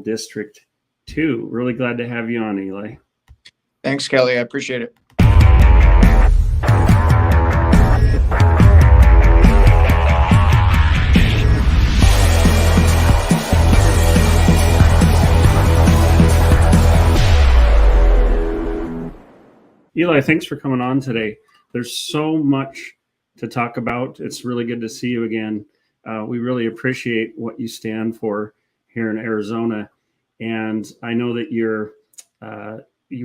District 2. Really glad to have you on, Eli. Thanks, Kelly. I appreciate it. Eli, thanks for coming on today. There's so much to talk about. It's really good to see you again. We really appreciate what you stand for here in Arizona. And I know that you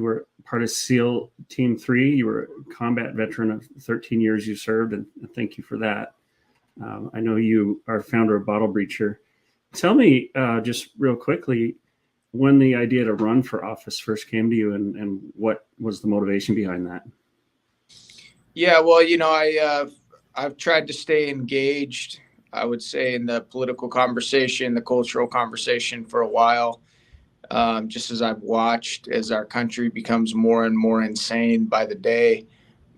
were part of SEAL Team 3. You were a combat veteran of 13 years you served, and thank you for that. I know you are founder of Bottle Breacher. Tell me just real quickly, when the idea to run for office first came to you, and what was the motivation behind that? Yeah, well, I've tried to stay engaged, I would say, in the political conversation, the cultural conversation for a while, just as I've watched as our country becomes more and more insane by the day.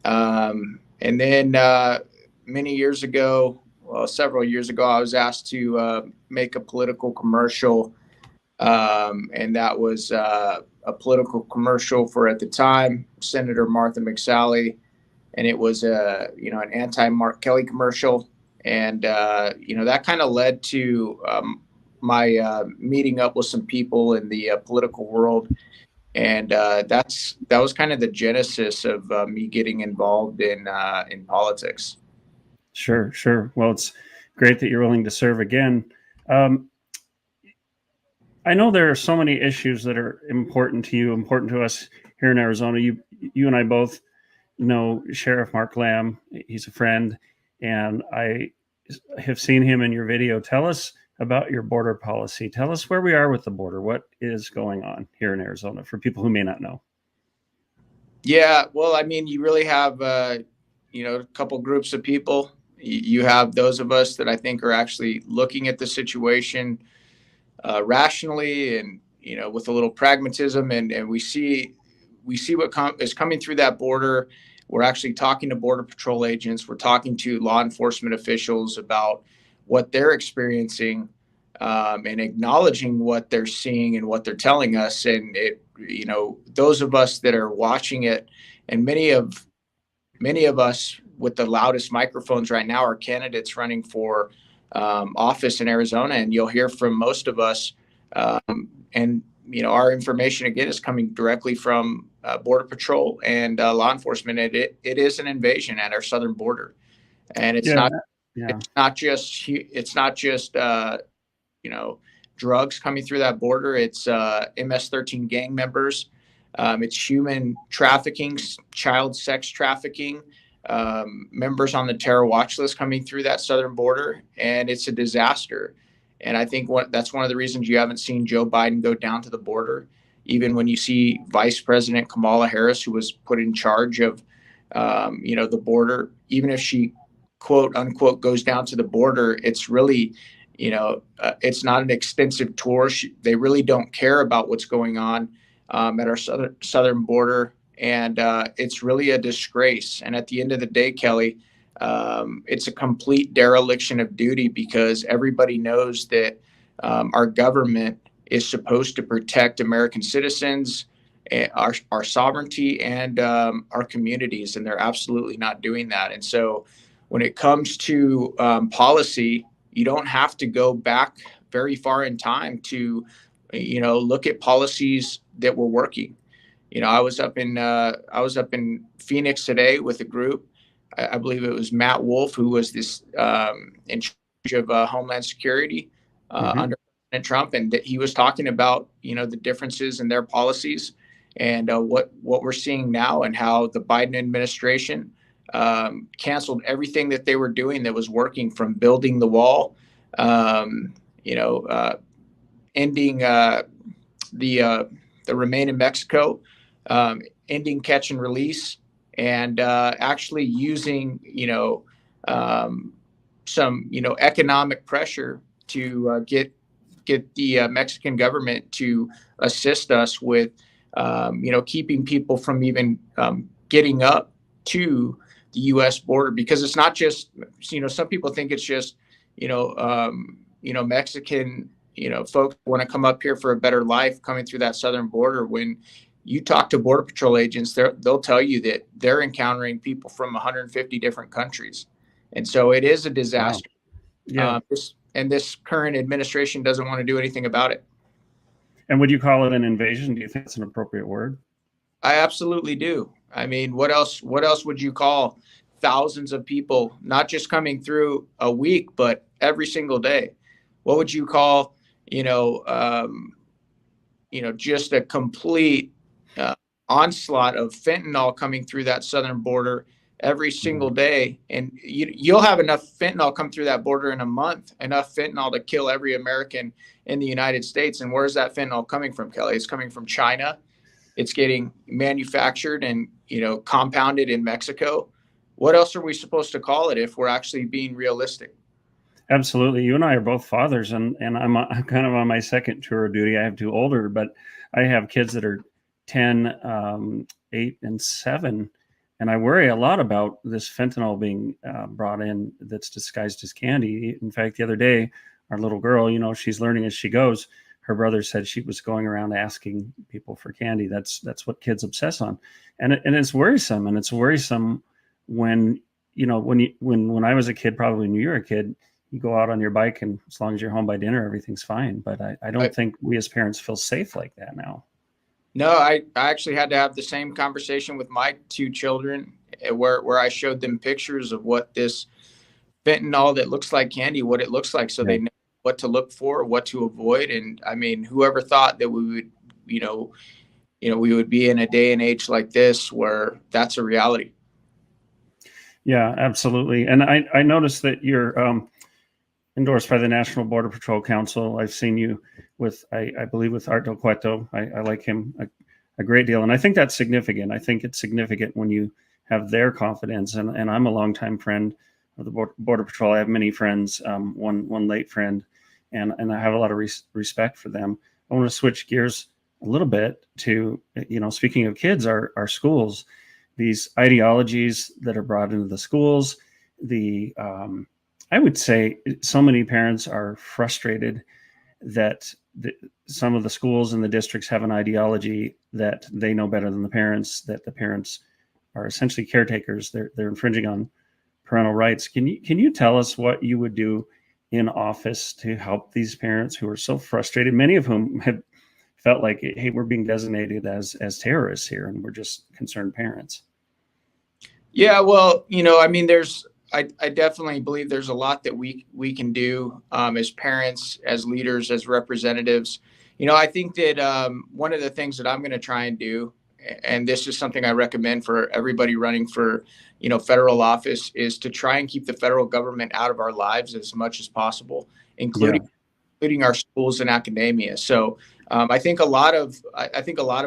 And then many years ago, well, several years ago, I was asked to make a political commercial. And that was a political commercial for, at the time, Senator Martha McSally. And it was an anti-Mark Kelly commercial. And, that kind of led to my meeting up with some people in the political world. And that was kind of the genesis of me getting involved in politics. Sure. Well, it's great that you're willing to serve again. I know there are so many issues that are important to you, important to us here in Arizona. You and I both know Sheriff Mark Lamb. He's a friend, and I have seen him in your video. Tell us about your border policy. Tell us where we are with the border. What is going on here in Arizona for people who may not know? Yeah, well, I mean, you really have, a couple groups of people. You have those of us that I think are actually looking at the situation rationally and, with a little pragmatism. And we see what is coming through that border. We're actually talking to Border Patrol agents. We're talking to law enforcement officials about what they're experiencing and acknowledging what they're seeing and what they're telling us. And those of us that are watching it, and many of us with the loudest microphones right now are candidates running for office in Arizona, and you'll hear from most of us. And our information again is coming directly from Border Patrol and law enforcement. It is an invasion at our southern border, and it's not just drugs coming through that border. It's MS-13 gang members. It's human trafficking, child sex trafficking. Members on the terror watch list coming through that southern border, and it's a disaster. And I think that's one of the reasons you haven't seen Joe Biden go down to the border. Even when you see Vice President Kamala Harris, who was put in charge of, the border, even if she, quote unquote, goes down to the border, it's really, it's not an extensive tour. They really don't care about what's going on at our southern border. And it's really a disgrace. And at the end of the day, Kelly, it's a complete dereliction of duty, because everybody knows that our government is supposed to protect American citizens, our sovereignty, and our communities, and they're absolutely not doing that. And so when it comes to policy, you don't have to go back very far in time to, look at policies that were working. I was up in Phoenix today with a group. I believe it was Matt Wolf, who was this in charge of Homeland Security under President Trump, and he was talking about the differences in their policies and what we're seeing now, and how the Biden administration canceled everything that they were doing that was working, from building the wall, ending the Remain in Mexico, ending catch and release, and actually using, some, economic pressure to get the Mexican government to assist us with, keeping people from even getting up to the U.S. border. Because it's not just, some people think it's just, Mexican folks want to come up here for a better life coming through that southern border. When you talk to Border Patrol agents, they'll tell you that they're encountering people from 150 different countries. And so it is a disaster. Wow. Yeah. This current administration doesn't want to do anything about it. And would you call it an invasion? Do you think it's an appropriate word? I absolutely do. I mean, what else would you call thousands of people, not just coming through a week, but every single day? What would you call, just a complete onslaught of fentanyl coming through that southern border every single day? And you'll have enough fentanyl come through that border in a month, enough fentanyl to kill every American in the United States. And where's that fentanyl coming from, Kelly? It's coming from China. It's getting manufactured and, compounded in Mexico. What else are we supposed to call it if we're actually being realistic? Absolutely. You and I are both fathers, and I'm kind of on my second tour of duty. I have two older, but I have kids that are 10, 8, and 7. And I worry a lot about this fentanyl being brought in that's disguised as candy. In fact, the other day, our little girl, she's learning as she goes. Her brother said she was going around asking people for candy. That's what kids obsess on. And it's worrisome. And it's worrisome when I was a kid, probably when you were a kid, you go out on your bike and as long as you're home by dinner, everything's fine. But I don't think we as parents feel safe like that now. No, I actually had to have the same conversation with my two children where I showed them pictures of what this fentanyl that looks like candy, what it looks like. So they know what to look for, what to avoid. And I mean, whoever thought that we would, we would be in a day and age like this where that's a reality. Yeah, absolutely. And I noticed that you're endorsed by the National Border Patrol Council. I've seen you with, I believe, with Art Del Cueto. I like him a great deal. And I think that's significant. I think it's significant when you have their confidence. And I'm a longtime friend of the Border Patrol. I have many friends, one late friend, and I have a lot of respect for them. I want to switch gears a little bit to, speaking of kids, our schools, these ideologies that are brought into the schools. I would say so many parents are frustrated that some of the schools and the districts have an ideology that they know better than the parents, that the parents are essentially caretakers. They're infringing on parental rights. Can you tell us what you would do in office to help these parents who are so frustrated, many of whom have felt like, hey, we're being designated as terrorists here and we're just concerned parents? Yeah, well, I definitely believe there's a lot that we can do as parents, as leaders, as representatives. I think that one of the things that I'm going to try and do, and this is something I recommend for everybody running for, federal office, is to try and keep the federal government out of our lives as much as possible, including our schools and academia. So I think a lot of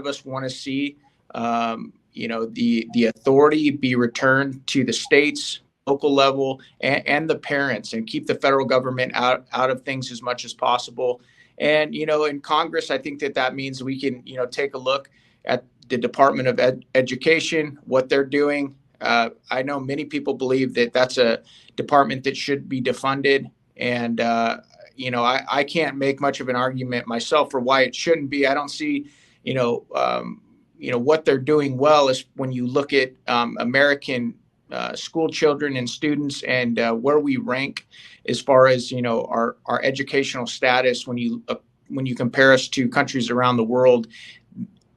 us want to see, the authority be returned to the states, local level, and the parents, and keep the federal government out of things as much as possible. And, in Congress, I think that means we can, take a look at the Department of Education, what they're doing. I know many people believe that that's a department that should be defunded. And, I can't make much of an argument myself for why it shouldn't be. I don't see, what they're doing well is when you look at American school children and students and where we rank as far as, our educational status when you compare us to countries around the world.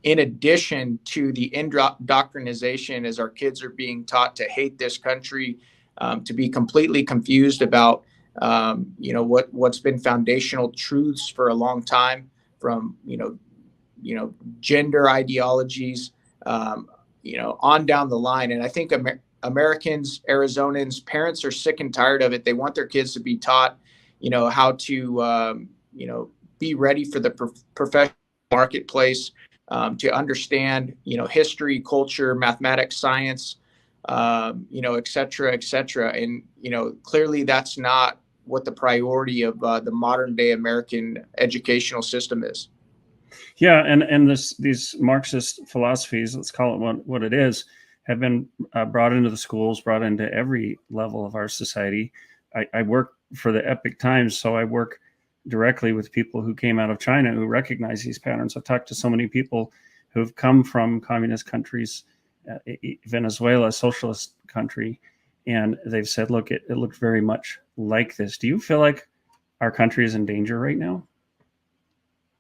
In addition to the indoctrination as our kids are being taught to hate this country, to be completely confused about, what's been foundational truths for a long time, from, gender ideologies, on down the line. And I think Americans, Arizonans, parents are sick and tired of it. They want their kids to be taught, how to, be ready for the professional marketplace, to understand, history, culture, mathematics, science, et cetera, et cetera. And, clearly that's not what the priority of the modern day American educational system is. Yeah. And these Marxist philosophies, let's call it what it is, have been brought into the schools, brought into every level of our society. I work for the Epic Times, so I work directly with people who came out of China who recognize these patterns. I've talked to so many people who've come from communist countries, Venezuela, a socialist country, and they've said, look, it looked very much like this. Do you feel like our country is in danger right now?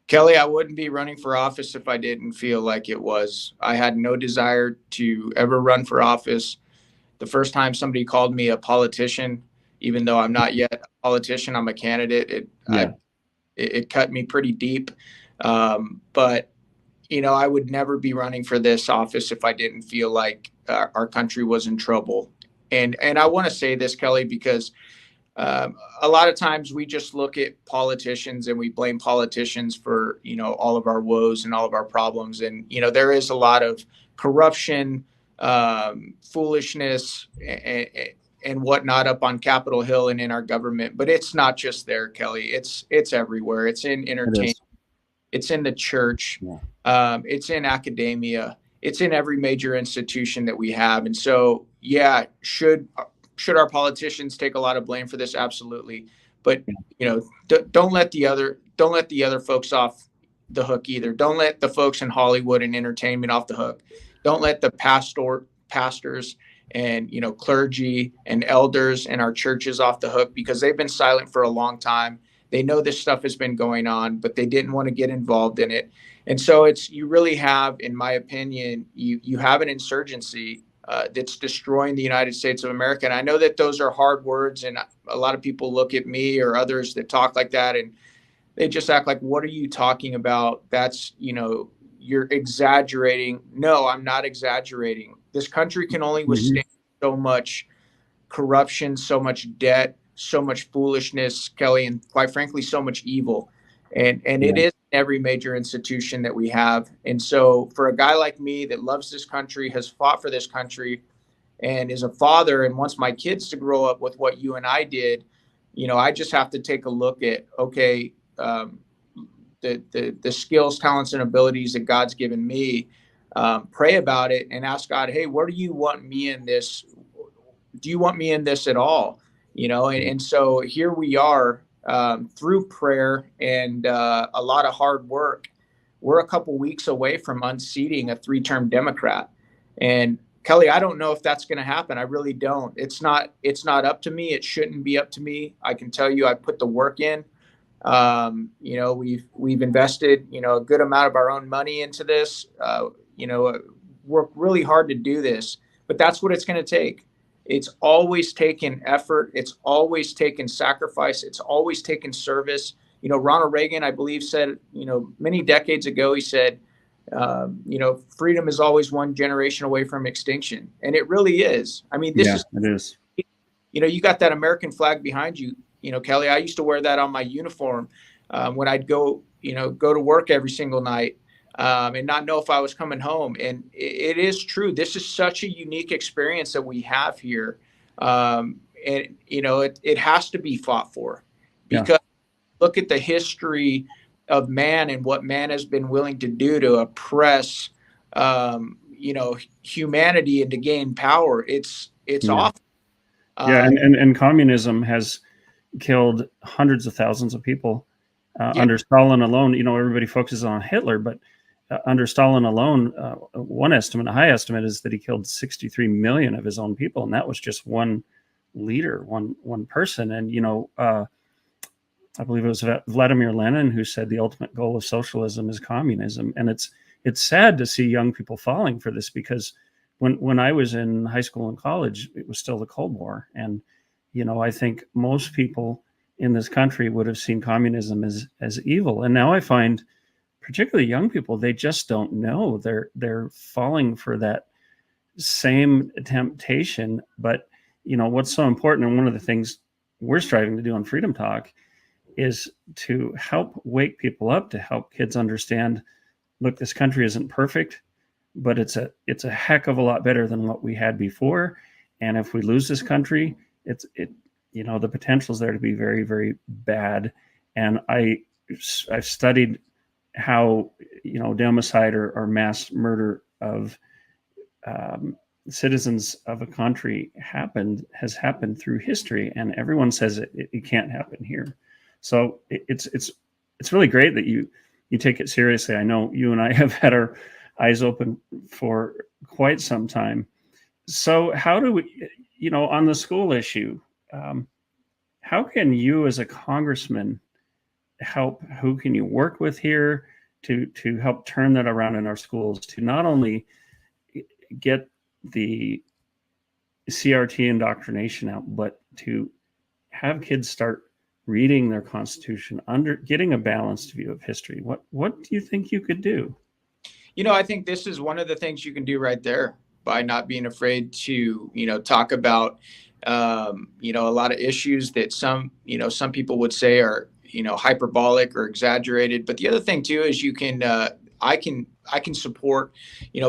Kelly, I wouldn't be running for office if I didn't feel like it was. I had no desire to ever run for office. The first time somebody called me a politician, even though I'm not yet a politician, I'm a candidate. It cut me pretty deep. But I would never be running for this office if I didn't feel like our country was in trouble. And I want to say this, Kelly, because a lot of times we just look at politicians and we blame politicians for, all of our woes and all of our problems. And, there is a lot of corruption, foolishness, and whatnot up on Capitol Hill and in our government. But it's not just there, Kelly. It's everywhere. It's in entertainment. It's in the church. Yeah. It's in academia. It's in every major institution that we have. And so, yeah, should our politicians take a lot of blame for this? Absolutely. But, don't let the other folks off the hook either. Don't let the folks in Hollywood and entertainment off the hook. Don't let the pastors and, clergy and elders in our churches off the hook, because they've been silent for a long time. They know this stuff has been going on, but they didn't want to get involved in it. And so you really have, in my opinion, you have an insurgency that's destroying the United States of America. And I know that those are hard words, and a lot of people look at me or others that talk like that, and they just act like, what are you talking about? That's, you're exaggerating. No, I'm not exaggerating. This country can only withstand so much corruption, so much debt, so much foolishness, Kelly, and quite frankly, so much evil. And it is every major institution that we have. And so for a guy like me that loves this country, has fought for this country, and is a father and wants my kids to grow up with what you and I did, I just have to take a look at, okay, the skills, talents, and abilities that God's given me, pray about it and ask God, hey, where do you want me in this? Do you want me in this at all? And so here we are, through prayer and a lot of hard work. We're a couple weeks away from unseating a 3-term Democrat. And Kelly, I don't know if that's going to happen. I really don't. It's not up to me. It shouldn't be up to me. I can tell you I put the work in. We've invested, a good amount of our own money into this. Worked really hard to do this, but that's what it's going to take. It's always taken effort. It's always taken sacrifice. It's always taken service. Ronald Reagan, I believe, said, many decades ago, he said, freedom is always one generation away from extinction. And it really is. I mean, it is. You got that American flag behind you, Kelly. I used to wear that on my uniform when I'd go to work every single night. And not know if I was coming home. And it is true. This is such a unique experience that we have here. And, it has to be fought for, because look at the history of man and what man has been willing to do to oppress, humanity and to gain power. It's awful. And communism has killed hundreds of thousands of people under Stalin alone. Everybody focuses on Hitler, but under Stalin alone, one estimate, a high estimate, is that he killed 63 million of his own people, and that was just one leader, one person. And I believe it was Vladimir Lenin who said the ultimate goal of socialism is communism. And it's sad to see young people falling for this, because when I was in high school and college, it was still the Cold War, and I think most people in this country would have seen communism as evil. And now I find, particularly young people, they just don't know. They're falling for that same temptation. But what's so important, and one of the things we're striving to do on Freedom Talk, is to help wake people up, to help kids understand, look, this country isn't perfect, but it's a heck of a lot better than what we had before. And if we lose this country, the potential is there to be very, very bad. And I've studied how democide or mass murder of citizens of a country has happened through history, and everyone says it can't happen here. So it's really great that you take it seriously. I know you and I have had our eyes open for quite some time. So how do we, on the school issue, how can you as a congressman help? Who can you work with here to help turn that around in our schools, to not only get the CRT indoctrination out, but to have kids start reading their Constitution, getting a balanced view of history? What do you think you could do? I think this is one of the things you can do right there by not being afraid to, talk about, a lot of issues that some people would say are, hyperbolic or exaggerated. But the other thing too is you can, I can support,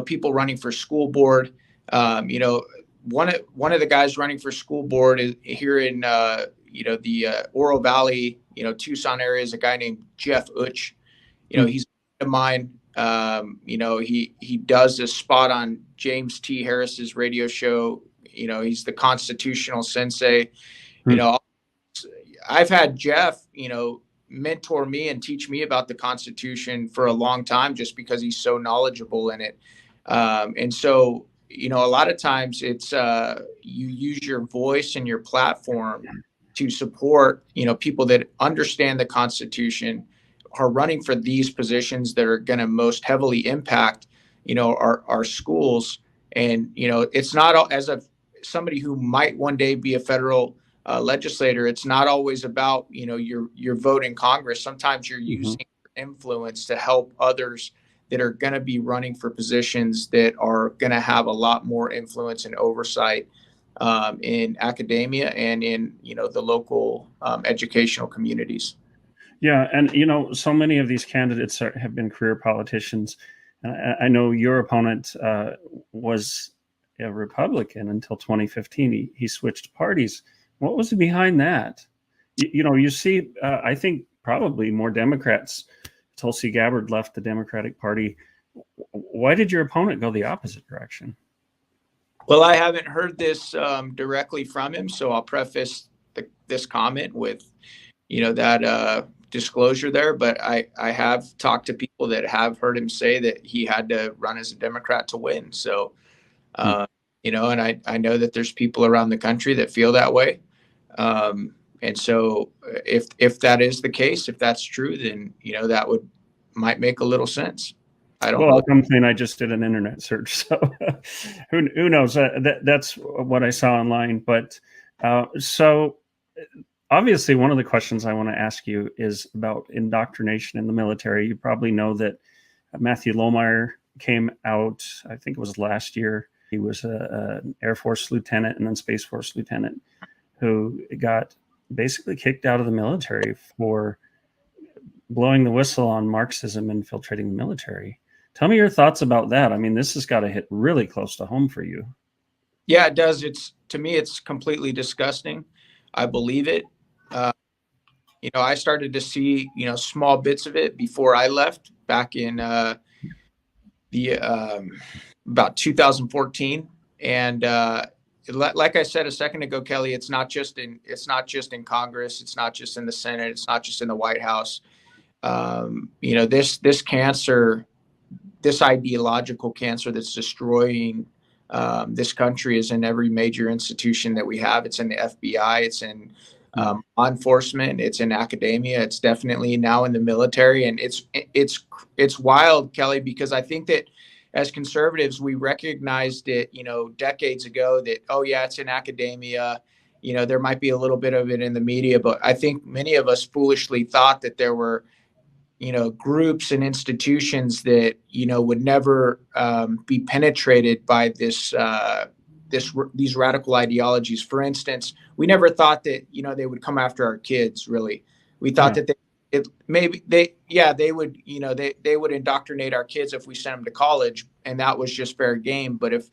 people running for school board. One of the guys running for school board is here in, the Oro Valley, Tucson area, is a guy named Jeff Utch. He's a friend of mine. He does this spot on James T. Harris's radio show. He's the constitutional sensei. I've had Jeff, mentor me and teach me about the Constitution for a long time, just because he's so knowledgeable in it. And so, a lot of times it's you use your voice and your platform to support, people that understand the Constitution, are running for these positions that are going to most heavily impact, our schools. And, it's not, as somebody who might one day be a federal legislator, it's not always about, your vote in Congress. Sometimes you're using influence to help others that are going to be running for positions that are going to have a lot more influence and oversight in academia and in, the local educational communities. Yeah, and so many of these candidates have been career politicians. I know your opponent was a Republican until 2015. He switched parties. What was behind that? You see, I think probably more Democrats. Tulsi Gabbard left the Democratic Party. Why did your opponent go the opposite direction? Well, I haven't heard this directly from him, so I'll preface this comment with, that disclosure there. But I have talked to people that have heard him say that he had to run as a Democrat to win. So, and I know that there's people around the country that feel that way. And so if that is the case, if that's true, then, that might make a little sense. I don't know. I'm saying I just did an internet search, so who knows? That's what I saw online. But so obviously, one of the questions I want to ask you is about indoctrination in the military. You probably know that Matthew Lohmeyer came out, I think it was last year. He was an Air Force lieutenant and then Space Force lieutenant who got basically kicked out of the military for blowing the whistle on Marxism and infiltrating the military. Tell me your thoughts about that. I mean, this has got to hit really close to home for you. Yeah, it does. To me, it's completely disgusting. I believe it. I started to see, small bits of it before I left back in about 2014. And like I said a second ago, Kelly, it's not just in Congress. It's not just in the Senate. It's not just in the White House. This cancer, this ideological cancer that's destroying this country is in every major institution that we have. It's in the FBI. It's in law enforcement. It's in academia. It's definitely now in the military. And it's wild, Kelly, because I think that as conservatives, we recognized it, decades ago that, oh yeah, it's in academia. There might be a little bit of it in the media, but I think many of us foolishly thought that there were, groups and institutions that, would never be penetrated by these radical ideologies. For instance, we never thought that, they would come after our kids. Really, we thought that they would indoctrinate our kids if we sent them to college, and that was just fair game. But if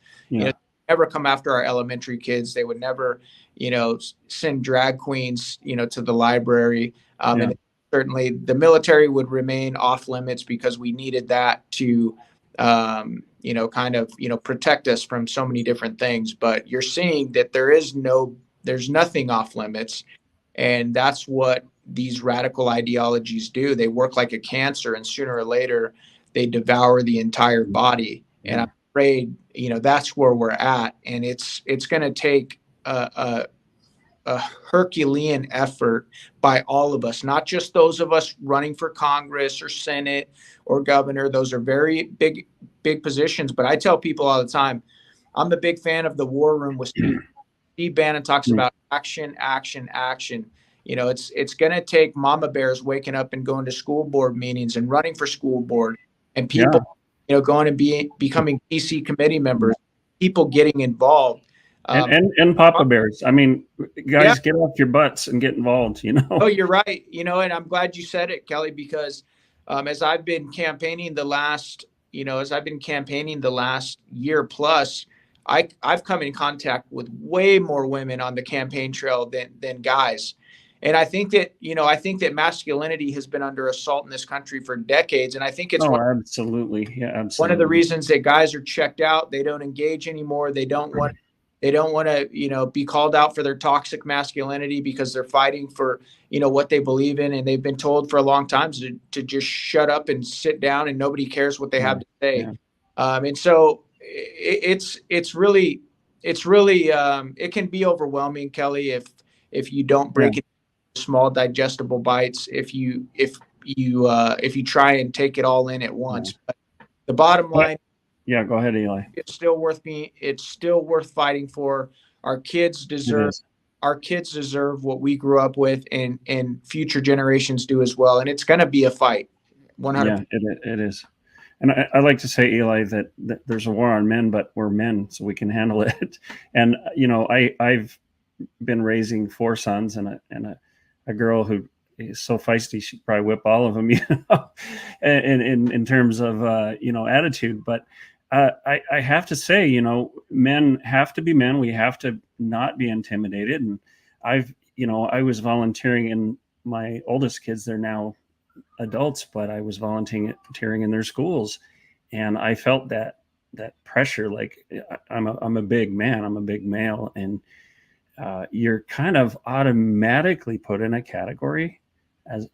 ever come after our elementary kids, they would never, send drag queens, to the library. And certainly the military would remain off limits because we needed that to, protect us from so many different things. But you're seeing that there's nothing off limits. And that's what these radical ideologies do. They work like a cancer, and sooner or later they devour the entire body. And I'm afraid, that's where we're at. And it's going to take a Herculean effort by all of us, not just those of us running for Congress or Senate or governor. Those are very big positions. But I tell people all the time, I'm a big fan of the War Room with Steve Bannon talks about action, action, action. It's going to take mama bears waking up and going to school board meetings and running for school board, and people, going and becoming PC committee members, people getting involved. And Papa Bears. I mean, guys, get off your butts and get involved, Oh, you're right. And I'm glad you said it, Kelly, because as I've been campaigning the last year plus, I've come in contact with way more women on the campaign trail than guys. And I think that masculinity has been under assault in this country for decades. And I think it's absolutely. Yeah, absolutely. One of the reasons that guys are checked out. They don't engage anymore. They don't want to, be called out for their toxic masculinity because they're fighting for, what they believe in. And they've been told for a long time to just shut up and sit down, and nobody cares what they have to say. Yeah. And so it's really it can be overwhelming, Kelly, if you don't break it into small digestible bites, if you try and take it all in at once. But the bottom line, go ahead, Eli. It's still worth fighting for. Our kids deserve what we grew up with, and future generations do as well. And it's going to be a fight. 100%. Yeah, it is. And I like to say, Eli, that there's a war on men, but we're men, so we can handle it. And I've been raising 4 sons and a girl who is so feisty she'd probably whip all of them, in terms of attitude. But I have to say, men have to be men. We have to not be intimidated. And I was volunteering in my oldest kids. They're now adults, but I was volunteering in their schools, and I felt that pressure. Like, I'm a big man, I'm a big male, and you're kind of automatically put in a category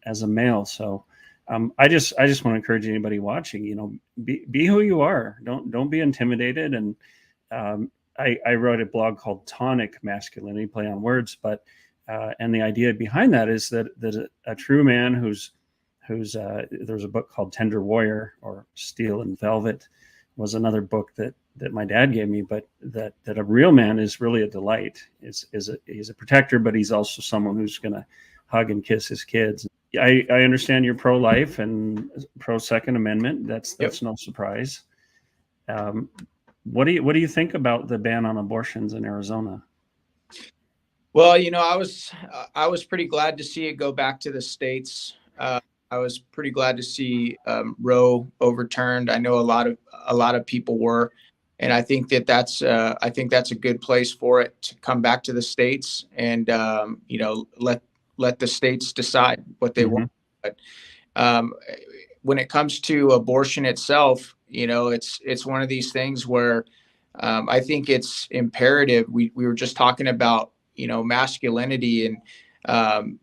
as a male. So I just want to encourage anybody watching, be who you are. Don't be intimidated. And I wrote a blog called Tonic Masculinity, play on words, but and the idea behind that is that a true man who's there's a book called Tender Warrior, or Steel and Velvet was another book that my dad gave me, but that a real man is really a delight. He's a protector, but he's also someone who's going to hug and kiss his kids. I understand you're pro-life and pro-Second Amendment. That's no surprise. What do you think about the ban on abortions in Arizona? Well, I was pretty glad to see it go back to the states. I was pretty glad to see Roe overturned. I know a lot of people were, and I think that's a good place for it to come back to the states, and let the states decide what they want. But when it comes to abortion itself, it's one of these things where I think it's imperative. We were just talking about masculinity and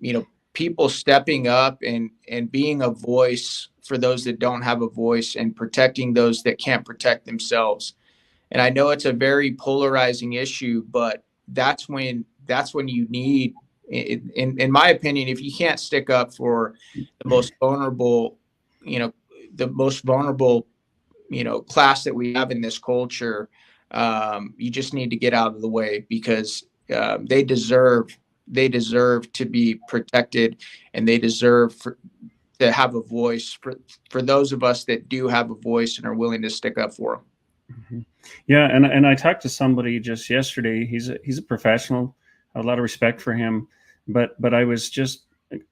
people stepping up and being a voice for those that don't have a voice, and protecting those that can't protect themselves. And I know it's a very polarizing issue, but that's when you need, in my opinion, if you can't stick up for the most vulnerable, class that we have in this culture, you just need to get out of the way, because they deserve to be protected, and they deserve to have a voice for those of us that do have a voice and are willing to stick up for them. Mm-hmm. Yeah. And I talked to somebody just yesterday. He's a professional. I have a lot of respect for him, but I was just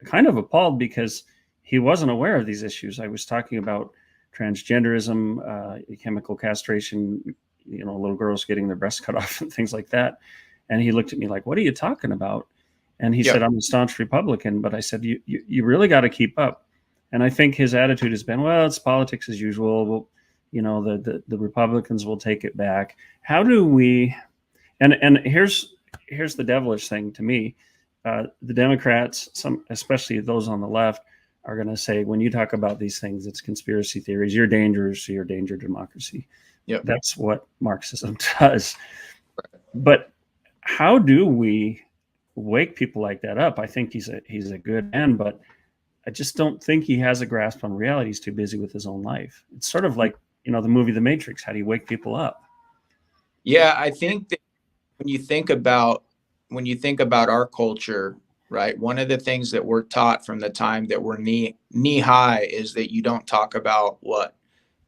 kind of appalled because he wasn't aware of these issues. I was talking about transgenderism, chemical castration, little girls getting their breasts cut off and things like that. And he looked at me like, "What are you talking about?" And he said, "I'm a staunch Republican." But I said, you really got to keep up. And I think his attitude has been, well, it's politics as usual. Well, the Republicans will take it back. How do we, and here's the devilish thing to me. the Democrats, especially those on the left, are going to say, when you talk about these things, it's conspiracy theories. You're dangerous. You're a danger to democracy. Yep. That's what Marxism does. But how do we wake people like that up? I think he's a good man, but I just don't think he has a grasp on reality. He's too busy with his own life. It's sort of like, the movie The Matrix. How do you wake people up? Yeah, I think that when you think about our culture, right? One of the things that we're taught from the time that we're knee high is that you don't talk about what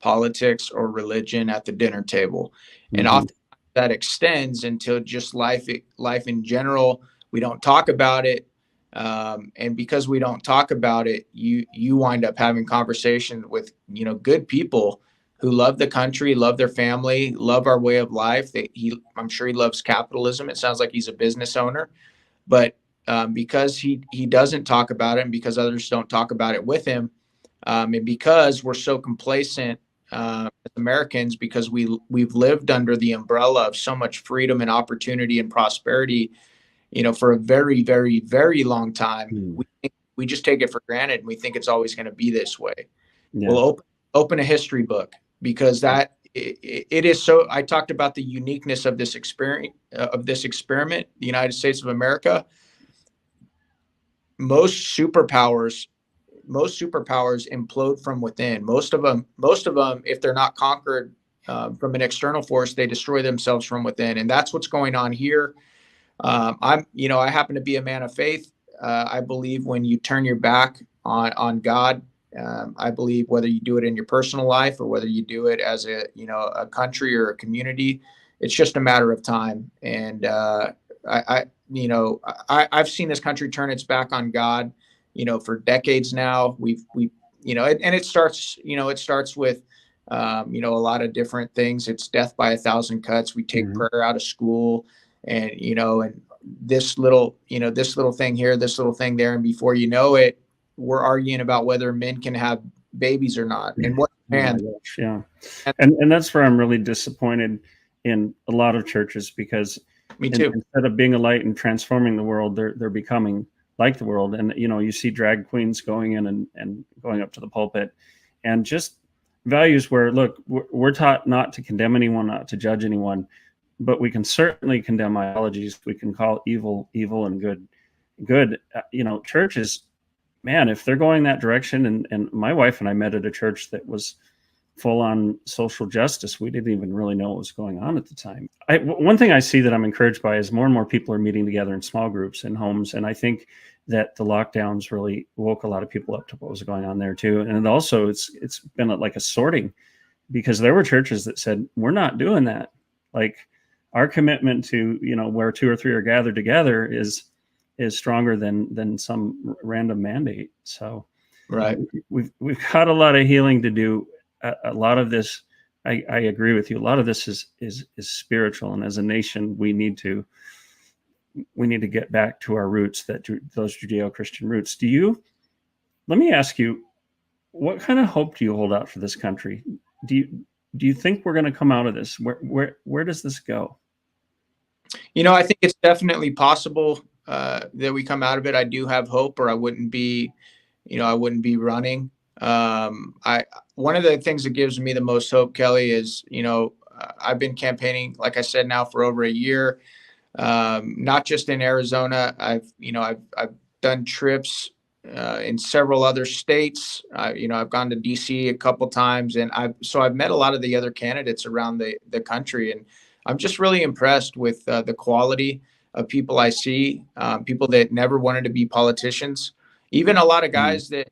politics or religion at the dinner table, and Mm-hmm. often that extends into just life in general. We don't talk about it, and because we don't talk about it, you wind up having conversation with good people who love the country, love their family, love our way of life. I'm sure he loves capitalism. It sounds like he's a business owner, but because he doesn't talk about it, and because others don't talk about it with him, and because we're so complacent as Americans, because we've lived under the umbrella of so much freedom and opportunity and prosperity, for a very, very, very long time, we just take it for granted, and we think it's always going to be this way. Yeah. We'll open a history book, because it is so. I talked about the uniqueness of this experiment, the United States of America. Most superpowers implode from within. Most of them, if they're not conquered from an external force, they destroy themselves from within, and that's what's going on here. I happen to be a man of faith. I believe when you turn your back on God, I believe whether you do it in your personal life or whether you do it as a country or a community, it's just a matter of time. And I've seen this country turn its back on God, for decades now. And it starts with, a lot of different things. It's death by 1,000 cuts. We take prayer out of school, and this little thing here, this little thing there. And before you know it, we're arguing about whether men can have babies or not. And what man? Yeah. And that's where I'm really disappointed in a lot of churches, because Me too. Instead of being a light and transforming the world, they're becoming like the world. And you see drag queens going in and going up to the pulpit, and just values where, look, we're taught not to condemn anyone, not to judge anyone, but we can certainly condemn ideologies. We can call evil and good. Churches, man, if they're going that direction, and my wife and I met at a church that was full on social justice. We didn't even really know what was going on at the time. One thing I see that I'm encouraged by is more and more people are meeting together in small groups in homes. And I think that the lockdowns really woke a lot of people up to what was going on there too. And also it's been like a sorting, because there were churches that said, we're not doing that. Like, our commitment to, where 2 or 3 are gathered together is stronger than some random mandate. So right. We've got a lot of healing to do. A lot of this, I agree with you. A lot of this is spiritual, and as a nation, we need to get back to our roots, those Judeo-Christian roots. Let me ask you, what kind of hope do you hold out for this country? Do you think we're going to come out of this? Where does this go? I think it's definitely possible that we come out of it. I do have hope, or I wouldn't be running. One of the things that gives me the most hope, Kelly, is, I've been campaigning, like I said, now for over a year, not just in Arizona. I've done trips in several other states. I've gone to DC a couple times, and I've met a lot of the other candidates around the country, and I'm just really impressed with the quality of people I see, people that never wanted to be politicians, even a lot of guys that,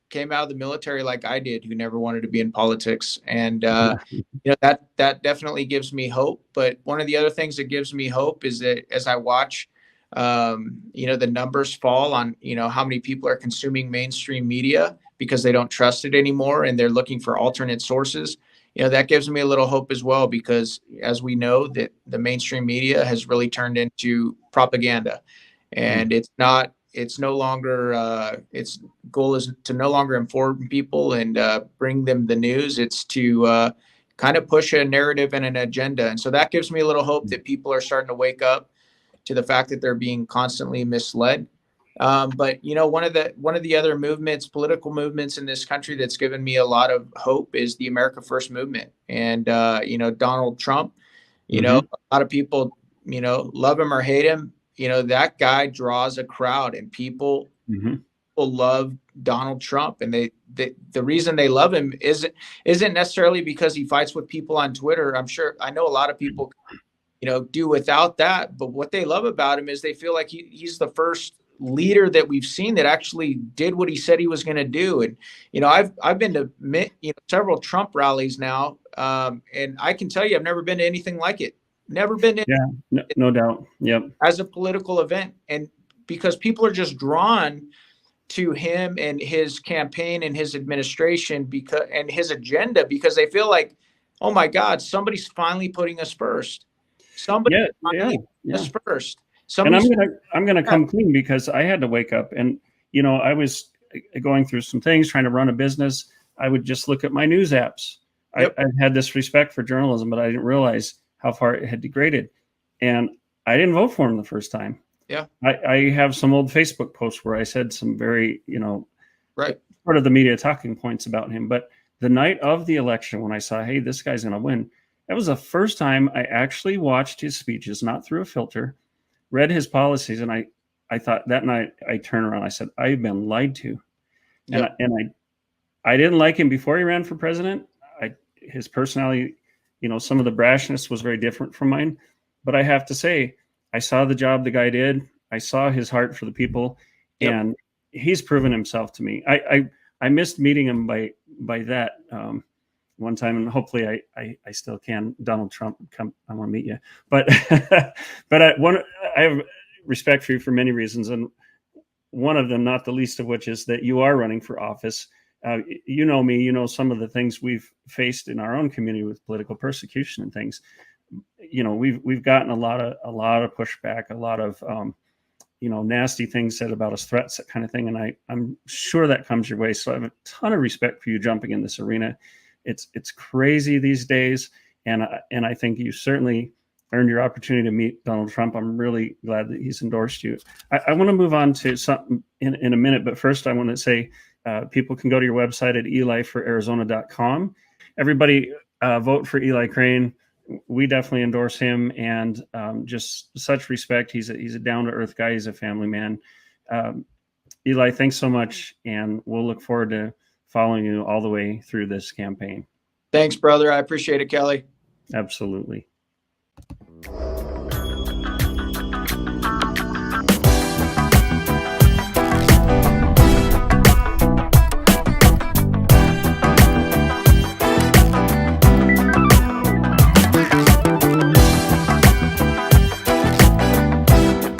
came out of the military like I did, who never wanted to be in politics. And, that definitely gives me hope. But one of the other things that gives me hope is that as I watch, the numbers fall on, how many people are consuming mainstream media because they don't trust it anymore, and they're looking for alternate sources. That gives me a little hope as well, because as we know, that the mainstream media has really turned into propaganda, and it's no longer, its goal is to no longer inform people and bring them the news. It's to kind of push a narrative and an agenda. And so that gives me a little hope that people are starting to wake up. to the fact that they're being constantly misled. But you know, one of the other movements, political movements in this country that's given me a lot of hope is the America First movement. And you know, Donald Trump, you know, a lot of people, you know, love him or hate him. You know, that guy draws a crowd, and people love Donald Trump, and the reason they love him isn't necessarily because he fights with people on Twitter. I know a lot of people, you know, do without that, but what they love about him is they feel like he's the first leader that we've seen that actually did what he said he was going to do. And you know, I've been to several Trump rallies now, and I can tell you I've never been to anything like it. Never been to no doubt. Yep. As a political event, and because people are just drawn to him and his campaign and his administration and his agenda, because they feel like, oh my God, somebody's finally putting us first. Somebody putting us first. And I'm gonna come clean, because I had to wake up, and you know, I was going through some things, trying to run a business. I would just look at my news apps. I had this respect for journalism, but I didn't realize how far it had degraded. And I didn't vote for him the first time. Yeah. I have some old Facebook posts where I said some very, you know, part of the media talking points about him. But the night of the election, when I saw, hey, this guy's going to win, that was the first time I actually watched his speeches, not through a filter, read his policies. And I thought that night, I turned around, I said, I've been lied to. And I didn't like him before he ran for president. His personality, you know, some of the brashness was very different from mine. But I have to say, I saw the job the guy did. I saw his heart for the people, and he's proven himself to me. I missed meeting him by that one time, and hopefully I still can. Donald Trump, come, I want to meet you. But I have respect for you for many reasons, and one of them, not the least of which, is that you are running for office. You know me. You know some of the things we've faced in our own community with political persecution and things. You know, we've gotten a lot of pushback, a lot of you know, nasty things said about us, threats, that kind of thing. And I'm sure that comes your way. So I have a ton of respect for you jumping in this arena. It's crazy these days, and I think you certainly earned your opportunity to meet Donald Trump. I'm really glad that he's endorsed you. I want to move on to something in a minute, but first I want to say people can go to your website at elifораrizona.com. Everybody vote for Eli Crane. We definitely endorse him, and just such respect. He's a down-to-earth guy. He's a family man. Eli, thanks so much, and we'll look forward to following you all the way through this campaign. Thanks, brother. I appreciate it, Kelly. Absolutely.